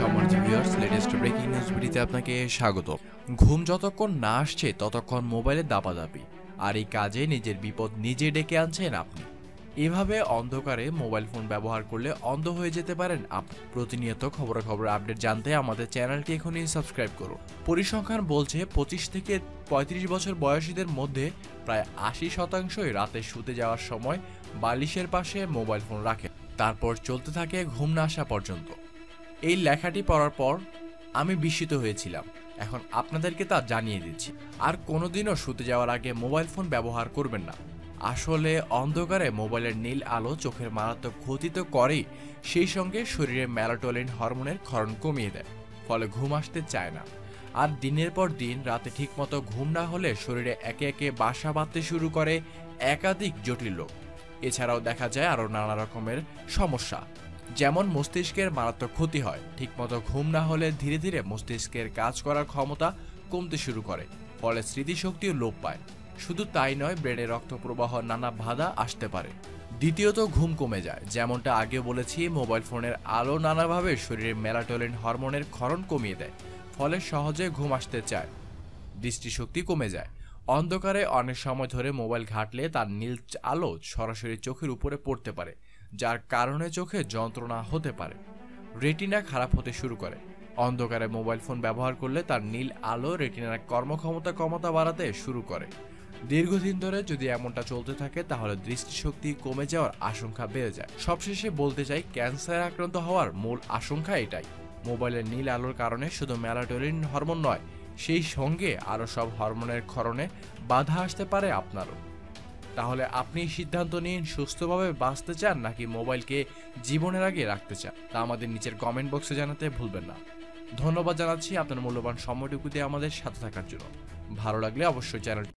সম্মানিত viewers, latest breaking news ভিডিওতে আপনাকে স্বাগত। ঘুম যতক্ষণ না আসছে ততক্ষণ মোবাইলে দাপাদাপি, আর এই কাজে নিজের বিপদ নিজে ডেকে আনছেন আপনি। এভাবে অন্ধকারে মোবাইল ফোন ব্যবহার করলে অন্ধ হয়ে যেতে পারেন আপনি। প্রতিনিয়ত খবরাখবর আপডেট জানতে আমাদের চ্যানেলটি এখনই সাবস্ক্রাইব করুন। পরিসংখ্যান বলছে 25 থেকে 35 বছর বয়সীদের মধ্যে প্রায় 80%ই রাতে শুতে যাওয়ার সময় বালিশের পাশে মোবাইল ফোন রাখে, তারপর চলতে থাকে ঘুম না আসা পর্যন্ত। এই লেখাটি পড়ার পর আমি বিস্মিত হয়েছিলাম। এখন আপনাদেরকে তা জানিয়ে দিচ্ছি। আর কোনোদিনও শুতে যাওয়ার আগে মোবাইল ফোন ব্যবহার করবেন না। আসলে অন্ধকারে মোবাইলের নীল আলো চোখের মারাত্মক ক্ষতি তো করেই, সেই সঙ্গে শরীরে মেলাটোনিন হরমোনের ক্ষরণ কমিয়ে দেয়, ফলে ঘুম আসতে চায় না। আর দিনের পর দিন রাতে ঠিকমতো ঘুম না হলে শরীরে একে একে বাসা বাঁধতে শুরু করে একাধিক জটিল রোগ। এছাড়াও দেখা যায় আরও নানা রকমের সমস্যা, যেমন মস্তিষ্কের মারাত্মক ক্ষতি হয়। ঠিকমতো ঘুম না হলে ধীরে ধীরে মস্তিষ্কের কাজ করার ক্ষমতা কমতে শুরু করে, ফলে স্মৃতিশক্তিও লোপ পায়। শুধু তাই নয়, ব্রেনে রক্ত প্রবাহ নানা বাধা আসতে পারে। দ্বিতীয়ত, ঘুম কমে যায়। যেমনটা আগে বলেছি, মোবাইল ফোনের আলো নানাভাবে শরীরে মেলাটোনিন হরমোনের ক্ষরণ কমিয়ে দেয়, ফলে সহজে ঘুম আসতে চায়। দৃষ্টিশক্তি কমে যায়। অন্ধকারে অনেক সময় ধরে মোবাইল ঘাঁটলে তার নীল আলো সরাসরি চোখের উপরে পড়তে পারে, যার কারণে চোখে যন্ত্রণা হতে পারে। রেটিনা খারাপ হতে শুরু করে। অন্ধকারে মোবাইল ফোন ব্যবহার করলে তার নীল আলো রেটিনার কর্মক্ষমতা বাড়াতে শুরু করে। দীর্ঘদিন ধরে যদি এমনটা চলতে থাকে তাহলে দৃষ্টিশক্তি কমে যাওয়ার আশঙ্কা বেড়ে যায়। সবশেষে বলতে চাই, ক্যান্সারে আক্রান্ত হওয়ার মূল আশঙ্কা এটাই। মোবাইলের নীল আলোর কারণে শুধু মেলাটোনিন হরমোন নয়, সেই সঙ্গে আরও সব হরমোনের ক্ষরণে বাধা আসতে পারে আপনারও। তাহলে আপনি সিদ্ধান্ত নিন, সুস্থভাবে বাঁচতে চান নাকি মোবাইলকে জীবনের আগে রাখতে চান, তা আমাদের নিচের কমেন্ট বক্সে জানাতে ভুলবেন না। ধন্যবাদ জানাচ্ছি আপনার মূল্যবান সময়টুকু দিয়ে আমাদের সাথে থাকার জন্য। ভালো লাগলে অবশ্যই চ্যানেলটি